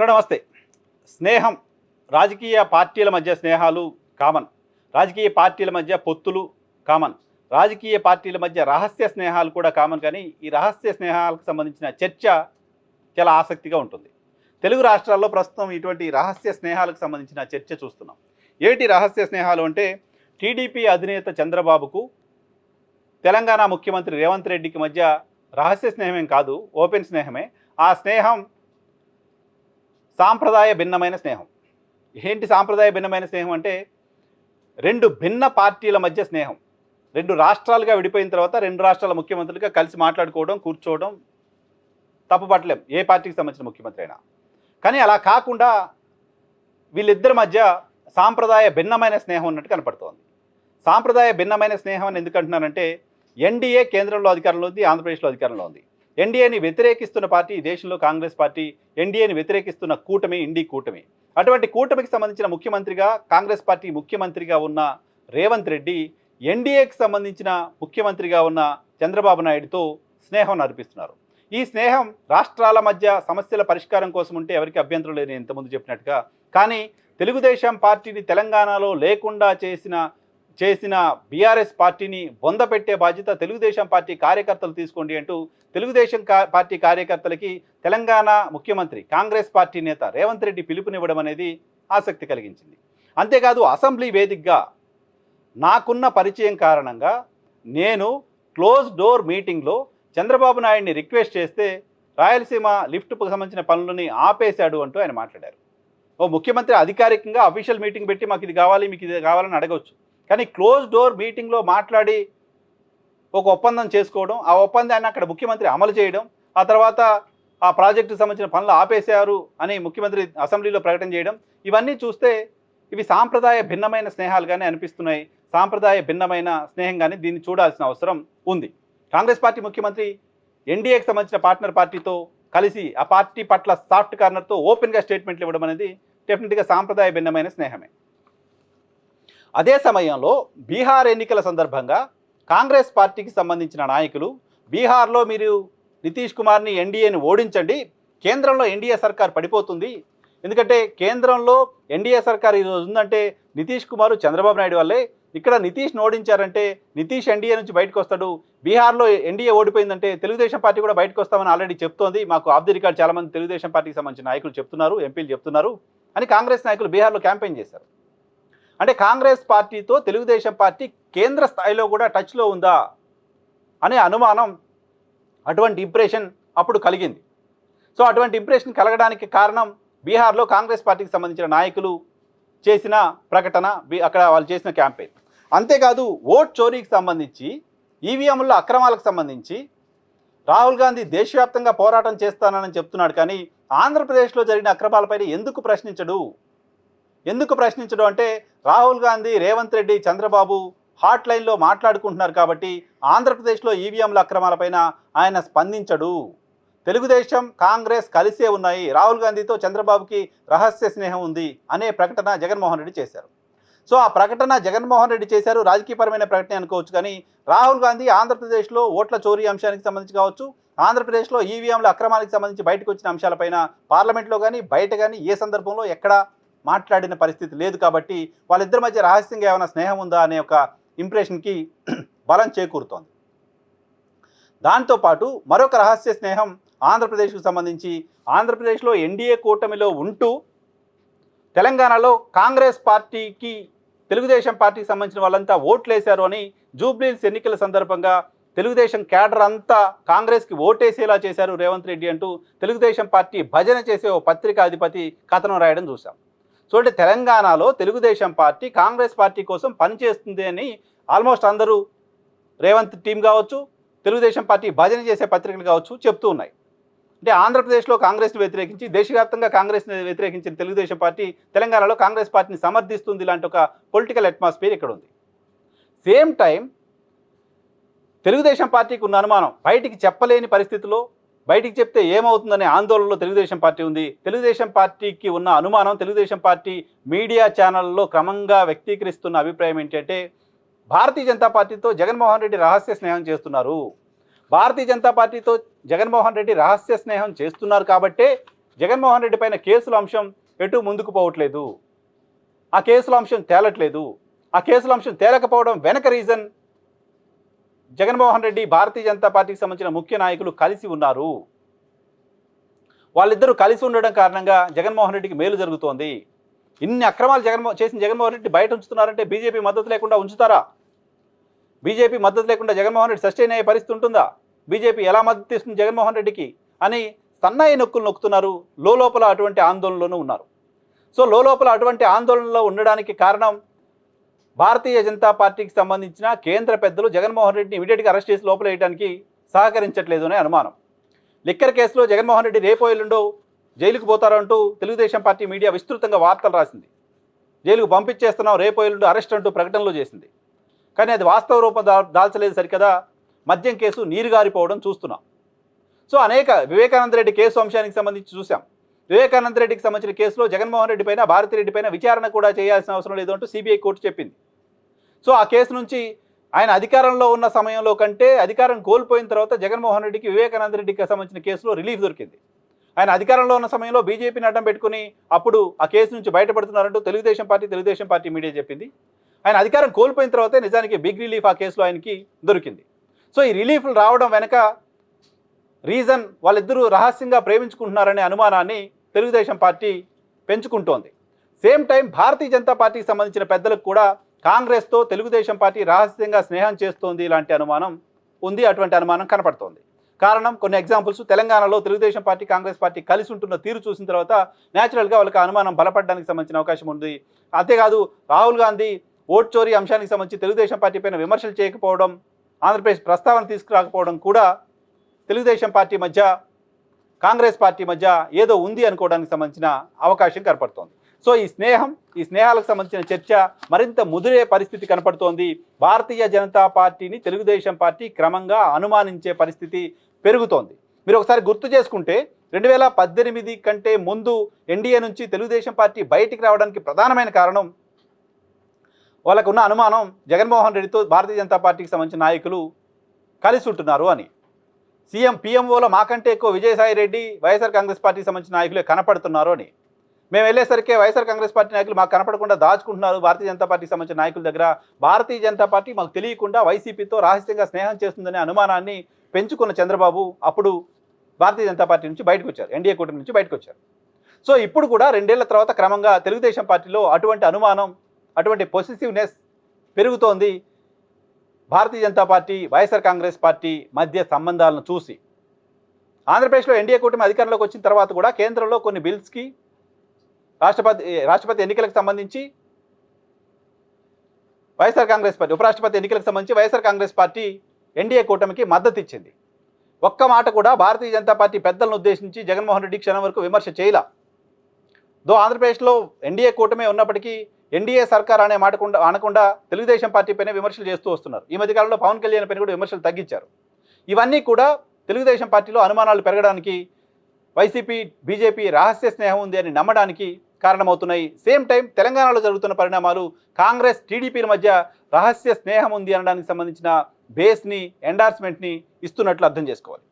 నమస్తే. స్నేహం రాజకీయ పార్టీల మధ్య స్నేహాలు కామన్. రాజకీయ పార్టీల మధ్య పొత్తులు కామన్. రాజకీయ పార్టీల మధ్య రహస్య స్నేహాలు కూడా కామన్. కానీ ఈ రహస్య స్నేహాలకు సంబంధించిన చర్చ చాలా ఆసక్తిగా ఉంటుంది. తెలుగు రాష్ట్రాల్లో ప్రస్తుతం ఇటువంటి రహస్య స్నేహాలకు సంబంధించిన చర్చ చూస్తున్నాం. ఏంటి రహస్య స్నేహాలు అంటే, టీడీపీ అధినేత చంద్రబాబుకు తెలంగాణ ముఖ్యమంత్రి రేవంత్ రెడ్డికి మధ్య రహస్య స్నేహమేం కాదు, ఓపెన్ స్నేహమే. ఆ స్నేహం సాంప్రదాయ భిన్నమైన స్నేహం. ఏంటి సాంప్రదాయ భిన్నమైన స్నేహం అంటే, రెండు భిన్న పార్టీల మధ్య స్నేహం. రెండు రాష్ట్రాలుగా విడిపోయిన తర్వాత రెండు రాష్ట్రాల ముఖ్యమంత్రులుగా కలిసి మాట్లాడుకోవడం, కూర్చోవడం తప్పుపట్టలేం, ఏ పార్టీకి సంబంధించిన ముఖ్యమంత్రి అయినా. కానీ అలా కాకుండా వీళ్ళిద్దరి మధ్య సాంప్రదాయ భిన్నమైన స్నేహం ఉన్నట్టు కనపడుతోంది. సాంప్రదాయ భిన్నమైన స్నేహం అని ఎందుకు అంటున్నానంటే, ఎన్డీఏ కేంద్రంలో అధికారంలో ఉంది, ఆంధ్రప్రదేశ్లో అధికారంలో ఉంది. ఎన్డీఏని వ్యతిరేకిస్తున్న పార్టీ ఈ దేశంలో కాంగ్రెస్ పార్టీ, ఎన్డీఏని వ్యతిరేకిస్తున్న కూటమి ఇండి కూటమి. అటువంటి కూటమికి సంబంధించిన ముఖ్యమంత్రిగా, కాంగ్రెస్ పార్టీ ముఖ్యమంత్రిగా ఉన్న రేవంత్ రెడ్డి ఎన్డీఏకి సంబంధించిన ముఖ్యమంత్రిగా ఉన్న చంద్రబాబు నాయుడుతో స్నేహం నడిపిస్తున్నారు. ఈ స్నేహం రాష్ట్రాల మధ్య సమస్యల పరిష్కారం కోసం ఉంటే ఎవరికి అభ్యంతరం లేదు, నేను ఇంతకుముందు చెప్పినట్టుగా. కానీ తెలుగుదేశం పార్టీని తెలంగాణలో లేకుండా చేసిన బీఆర్ఎస్ పార్టీని బొందపెట్టే బాధ్యత తెలుగుదేశం పార్టీ కార్యకర్తలు తీసుకోండి అంటూ తెలుగుదేశం పార్టీ కార్యకర్తలకి తెలంగాణ ముఖ్యమంత్రి, కాంగ్రెస్ పార్టీ నేత రేవంత్ రెడ్డి పిలుపునివ్వడం అనేది ఆసక్తి కలిగించింది. అంతేకాదు, అసెంబ్లీ వేదికగా నాకున్న పరిచయం కారణంగా నేను క్లోజ్ డోర్ మీటింగ్లో చంద్రబాబు నాయుడిని రిక్వెస్ట్ చేస్తే రాయలసీమ లిఫ్ట్కు సంబంధించిన పనులని ఆపేశాడు అంటూ ఆయన మాట్లాడారు. ఓ ముఖ్యమంత్రి అధికారికంగా అఫీషియల్ మీటింగ్ పెట్టి మాకు ఇది కావాలి, మీకు ఇది కావాలని అడగవచ్చు. కానీ క్లోజ్ డోర్ మీటింగ్లో మాట్లాడి ఒక ఒప్పందం చేసుకోవడం, ఆ ఒప్పందాన్ని అక్కడ ముఖ్యమంత్రి అమలు చేయడం, ఆ తర్వాత ఆ ప్రాజెక్టుకు సంబంధించిన పనులు ఆపేశారు అని ముఖ్యమంత్రి అసెంబ్లీలో ప్రకటన చేయడం, ఇవన్నీ చూస్తే ఇవి సాంప్రదాయ భిన్నమైన స్నేహాలుగానే అనిపిస్తున్నాయి. సాంప్రదాయ భిన్నమైన స్నేహంగానే దీన్ని చూడాల్సిన అవసరం ఉంది. కాంగ్రెస్ పార్టీ ముఖ్యమంత్రి ఎన్డీఏకి సంబంధించిన పార్ట్నర్ పార్టీతో కలిసి ఆ పార్టీ పట్ల సాఫ్ట్ కార్నర్తో ఓపెన్గా స్టేట్మెంట్లు ఇవ్వడం అనేది డెఫినెట్గా సాంప్రదాయ భిన్నమైన స్నేహమే. అదే సమయంలో బీహార్ ఎన్నికల సందర్భంగా కాంగ్రెస్ పార్టీకి సంబంధించిన నాయకులు, బీహార్లో మీరు నితీష్ కుమార్ని ఎన్డీఏని ఓడించండి, కేంద్రంలో ఎన్డీఏ సర్కార్ పడిపోతుంది, ఎందుకంటే కేంద్రంలో ఎన్డీఏ సర్కార్ ఈరోజు ఉందంటే నితీష్ కుమార్ చంద్రబాబు నాయుడు వల్లే. ఇక్కడ నితీష్ని ఓడించారంటే నితీష్ ఎన్డీఏ నుంచి బయటకు వస్తాడు, బీహార్లో ఎన్డీఏ ఓడిపోయిందంటే తెలుగుదేశం పార్టీ కూడా బయటకు వస్తామని ఆల్రెడీ చెప్తోంది, మాకు ఆఫ్ ది రికార్డ్ చాలామంది తెలుగుదేశం పార్టీకి సంబంధించిన నాయకులు చెప్తున్నారు, ఎంపీలు చెప్తున్నారు అని కాంగ్రెస్ నాయకులు బీహార్లో క్యాంపెయిన్ చేశారు. అంటే కాంగ్రెస్ పార్టీతో తెలుగుదేశం పార్టీ కేంద్ర స్థాయిలో కూడా టచ్లో ఉందా అనే అనుమానం, అటువంటి ఇంప్రెషన్ అప్పుడు కలిగింది. సో అటువంటి ఇంప్రెషన్ కలగడానికి కారణం బీహార్లో కాంగ్రెస్ పార్టీకి సంబంధించిన నాయకులు చేసిన ప్రకటన, అక్కడ వాళ్ళు చేసిన క్యాంపెయిన్. అంతేకాదు, ఓట్ చోరీకి సంబంధించి, ఈవీఎంల అక్రమాలకు సంబంధించి రాహుల్ గాంధీ దేశవ్యాప్తంగా పోరాటం చేస్తానని చెప్తున్నాడు. కానీ ఆంధ్రప్రదేశ్లో జరిగిన అక్రమాలపైన ఎందుకు ప్రశ్నించడు అంటే, రాహుల్ గాంధీ, రేవంత్ రెడ్డి, చంద్రబాబు హాట్ లైన్లో మాట్లాడుకుంటున్నారు కాబట్టి ఆంధ్రప్రదేశ్లో ఈవీఎంల అక్రమాలపైన ఆయన స్పందించడు. తెలుగుదేశం, కాంగ్రెస్ కలిసే ఉన్నాయి, రాహుల్ గాంధీతో చంద్రబాబుకి రహస్య స్నేహం ఉంది అనే ప్రకటన జగన్మోహన్ రెడ్డి చేశారు. సో ఆ ప్రకటన జగన్మోహన్ రెడ్డి చేశారు, రాజకీయపరమైన ప్రకటన అనుకోవచ్చు. కానీ రాహుల్ గాంధీ ఆంధ్రప్రదేశ్లో ఓట్ల చోరీ అంశానికి సంబంధించి కావచ్చు, ఆంధ్రప్రదేశ్లో ఈవీఎంల అక్రమాలకు సంబంధించి బయటకు వచ్చిన అంశాలపైన పార్లమెంట్లో కానీ బయట కానీ ఏ సందర్భంలో ఎక్కడ మాట్లాడిన పరిస్థితి లేదు. కాబట్టి వాళ్ళిద్దరి మధ్య రహస్యంగా ఏమైనా స్నేహం ఉందా అనే ఒక ఇంప్రెషన్కి బలం చేకూరుతోంది. దాంతోపాటు మరొక రహస్య స్నేహం ఆంధ్రప్రదేశ్కు సంబంధించి, ఆంధ్రప్రదేశ్లో ఎన్డీఏ కూటమిలో ఉంటూ తెలంగాణలో కాంగ్రెస్ పార్టీకి, తెలుగుదేశం పార్టీకి సంబంధించిన వాళ్ళంతా ఓట్లేశారు అని జూబ్లీహిల్స్ ఎన్నికల సందర్భంగా తెలుగుదేశం క్యాడర్ అంతా కాంగ్రెస్కి ఓటేసేలా చేశారు రేవంత్ రెడ్డి అంటూ తెలుగుదేశం పార్టీ భజన చేసే ఓ పత్రికా అధిపతి కథనం రాయడం చూసాం. సో అంటే తెలంగాణలో తెలుగుదేశం పార్టీ కాంగ్రెస్ పార్టీ కోసం పనిచేస్తుంది అని ఆల్మోస్ట్ అందరూ, రేవంత్ టీం కావచ్చు, తెలుగుదేశం పార్టీ భజన చేసే పత్రికలు కావచ్చు చెప్తూ ఉన్నాయి. అంటే ఆంధ్రప్రదేశ్లో కాంగ్రెస్ని వ్యతిరేకించి, దేశవ్యాప్తంగా కాంగ్రెస్ని వ్యతిరేకించిన తెలుగుదేశం పార్టీ తెలంగాణలో కాంగ్రెస్ పార్టీని సమర్థిస్తుంది, ఇలాంటి ఒక పొలిటికల్ అట్మాస్ఫియర్ ఇక్కడ ఉంది. సేమ్ టైం తెలుగుదేశం పార్టీకి ఉన్న అనుమానం బయటికి చెప్పలేని పరిస్థితిలో, బయటికి చెప్తే ఏమవుతుందనే ఆందోళనలో తెలుగుదేశం పార్టీ ఉంది. తెలుగుదేశం పార్టీకి ఉన్న అనుమానం తెలుగుదేశం పార్టీ మీడియా ఛానల్లో క్రమంగా వ్యక్తీకరిస్తున్న అభిప్రాయం ఏంటంటే, భారతీయ జనతా పార్టీతో జగన్మోహన్ రెడ్డి రహస్య స్నేహం చేస్తున్నారు. భారతీయ జనతా పార్టీతో జగన్మోహన్ రెడ్డి రహస్య స్నేహం చేస్తున్నారు కాబట్టే జగన్మోహన్ రెడ్డి పైన కేసుల అంశం ఎటు ముందుకు పోవట్లేదు, ఆ కేసుల అంశం తేలట్లేదు. ఆ కేసుల అంశం తేలకపోవడం వెనక రీజన్ జగన్మోహన్ రెడ్డి, భారతీయ జనతా పార్టీకి సంబంధించిన ముఖ్య నాయకులు కలిసి ఉన్నారు. వాళ్ళిద్దరూ కలిసి ఉండడం కారణంగా జగన్మోహన్ రెడ్డికి మేలు జరుగుతోంది. ఇన్ని అక్రమాలు చేసిన జగన్మోహన్ రెడ్డి బయట ఉంచుతున్నారంటే బీజేపీ మద్దతు లేకుండా ఉంచుతారా? బీజేపీ మద్దతు లేకుండా జగన్మోహన్ రెడ్డి సస్టైన్ అయ్యే పరిస్థితి ఉంటుందా? బీజేపీ ఎలా మద్దతు ఇస్తుంది జగన్మోహన్ రెడ్డికి అని సన్నాయి నొక్కులు నొక్కుతున్నారు. లోపల అటువంటి ఆందోళనలోనూ ఉన్నారు. సో లోపల అటువంటి ఆందోళనలో ఉండడానికి కారణం భారతీయ జనతా పార్టీకి సంబంధించిన కేంద్ర పెద్దలు జగన్మోహన్ రెడ్డిని ఇమీడియట్గా అరెస్ట్ చేసి లోపల వేయడానికి సహకరించట్లేదు అనే అనుమానం. లిక్కర్ కేసులో జగన్మోహన్ రెడ్డి రేపో ఎల్లుండో జైలుకు పోతారంటూ తెలుగుదేశం పార్టీ మీడియా విస్తృతంగా వార్తలు రాసింది. జైలుకు పంపించేస్తున్నాం, రేపో ఎల్లుండో అరెస్ట్ అంటూ ప్రకటనలు చేసింది. కానీ అది వాస్తవ రూపం దాల్చలేదు సరికదా. మద్యం కేసు నీరుగారిపోవడం చూస్తున్నాం. సో అనేక వివేకానంద రెడ్డి కేసు అంశానికి సంబంధించి చూసాం. వివేకానంద రెడ్డికి సంబంధించిన కేసులో జగన్మోహన్ రెడ్డి పైన, భారతీ రెడ్డి పైన విచారణ కూడా చేయాల్సిన అవసరం లేదు అంటూ సిబిఐ కోర్టు చెప్పింది. సో ఆ కేసు నుంచి ఆయన అధికారంలో ఉన్న సమయంలో కంటే అధికారం కోల్పోయిన తర్వాత జగన్మోహన్ రెడ్డికి వివేకానంద రెడ్డికి సంబంధించిన కేసులో రిలీఫ్ దొరికింది. ఆయన అధికారంలో ఉన్న సమయంలో బీజేపీని అడ్డం పెట్టుకుని అప్పుడు ఆ కేసు నుంచి బయటపడుతున్నారంటూ తెలుగుదేశం పార్టీ మీడియా చెప్పింది. ఆయన అధికారం కోల్పోయిన తర్వాతే నిజానికి బిగ్ రిలీఫ్ ఆ కేసులో ఆయనకి దొరికింది. సో ఈ రిలీఫ్లు రావడం వెనక రీజన్ వాళ్ళిద్దరూ రహస్యంగా ప్రేమించుకుంటున్నారనే అనుమానాన్ని Telugu Desam party పెంచుకుంటోంది. Same time Bharatiya Janata పార్టీకి సంబంధించిన పెద్దలకు కూడా కాంగ్రెస్తో తెలుగుదేశం పార్టీ రహస్యంగా స్నేహం చేస్తోంది ఇలాంటి అనుమానం ఉంది. అటువంటి అనుమానం కనపడుతోంది. కారణం కొన్ని ఎగ్జాంపుల్స్. తెలంగాణలో తెలుగుదేశం పార్టీ, కాంగ్రెస్ పార్టీ కలిసి ఉంటున్న తీరు చూసిన తర్వాత న్యాచురల్గా వాళ్ళకి అనుమానం బలపడడానికి సంబంధించిన అవకాశం ఉంది. అంతేకాదు రాహుల్ గాంధీ ఓట్ చోరీ అంశానికి సంబంధించి తెలుగుదేశం పార్టీ పైన విమర్శలు చేయకపోవడం, ఆంధ్రప్రదేశ్ ప్రస్తావన తీసుకురాకపోవడం కూడా తెలుగుదేశం పార్టీ మధ్య, కాంగ్రెస్ పార్టీ మధ్య ఏదో ఉంది అనుకోవడానికి సంబంధించిన అవకాశం కనపడుతోంది. సో ఈ స్నేహాలకు సంబంధించిన చర్చ మరింత ముదిరే పరిస్థితి కనపడుతోంది. భారతీయ జనతా పార్టీని తెలుగుదేశం పార్టీ క్రమంగా అనుమానించే పరిస్థితి పెరుగుతోంది. మీరు ఒకసారి గుర్తు చేసుకుంటే 2018 కంటే ముందు ఎన్డీఏ నుంచి తెలుగుదేశం పార్టీ బయటికి రావడానికి ప్రధానమైన కారణం వాళ్ళకున్న అనుమానం జగన్మోహన్ రెడ్డితో భారతీయ జనతా పార్టీకి సంబంధించిన నాయకులు కలిసి ఉంటున్నారు అని. పీఎంఓలో మాకంటే ఎక్కువ విజయసాయి రెడ్డి, వైఎస్ఆర్ కాంగ్రెస్ పార్టీకి సంబంధించిన నాయకులే కనపడుతున్నారు అని. మేము వెళ్ళేసరికి వైఎస్ఆర్ కాంగ్రెస్ పార్టీ నాయకులు మాకు కనపడకుండా దాచుకుంటున్నారు భారతీయ జనతా పార్టీకి సంబంధించిన నాయకుల దగ్గర. భారతీయ జనతా పార్టీ మాకు తెలియకుండా వైసీపీతో రహస్యంగా స్నేహం చేస్తుందనే అనుమానాన్ని పెంచుకున్న చంద్రబాబు అప్పుడు భారతీయ జనతా పార్టీ నుంచి బయటకు వచ్చారు, ఎన్డీఏ కూటమి నుంచి బయటకు వచ్చారు. సో ఇప్పుడు కూడా 2 ఏళ్ల తర్వాత క్రమంగా తెలుగుదేశం పార్టీలో అటువంటి అనుమానం, అటువంటి పొసెసివ్నెస్ పెరుగుతోంది. భారతీయ జనతా పార్టీ, వైఎస్ఆర్ కాంగ్రెస్ పార్టీ మధ్య సంబంధాలను చూసి ఆంధ్రప్రదేశ్లో ఎన్డీఏ కూటమి అధికారంలోకి వచ్చిన తర్వాత కూడా కేంద్రంలో కొన్ని బిల్స్కి రాష్ట్రపతి ఎన్నికలకు సంబంధించి వైఎస్ఆర్ కాంగ్రెస్ పార్టీ, ఉపరాష్ట్రపతి ఎన్నికలకు సంబంధించి వైఎస్ఆర్ కాంగ్రెస్ పార్టీ ఎన్డీఏ కూటమికి మద్దతు ఇచ్చింది. ఒక్క మాట కూడా భారతీయ జనతా పార్టీ పెద్దలను ఉద్దేశించి జగన్మోహన్ రెడ్డి క్షణం వరకు విమర్శ చేయలా. ఆంధ్రప్రదేశ్లో ఎన్డీఏ కూటమి ఉన్నప్పటికీ ఎన్డీఏ సర్కార్ అనే మాట అనకుండా తెలుగుదేశం పార్టీ పైన విమర్శలు చేస్తూ వస్తున్నారు. ఈ మధ్యకాలంలో పవన్ కళ్యాణ్ పైన కూడా విమర్శలు తగ్గించారు. ఇవన్నీ కూడా తెలుగుదేశం పార్టీలో అనుమానాలు పెరగడానికి, వైసీపీ బీజేపీ రహస్య స్నేహం ఉంది అని నమ్మడానికి కారణమవుతున్నాయి. సేమ్ టైం తెలంగాణలో జరుగుతున్న పరిణామాలు కాంగ్రెస్ టీడీపీల మధ్య రహస్య స్నేహం ఉంది అనడానికి సంబంధించిన బేస్ని, ఎండార్స్మెంట్ని ఇస్తున్నట్లు అర్థం చేసుకోవాలి.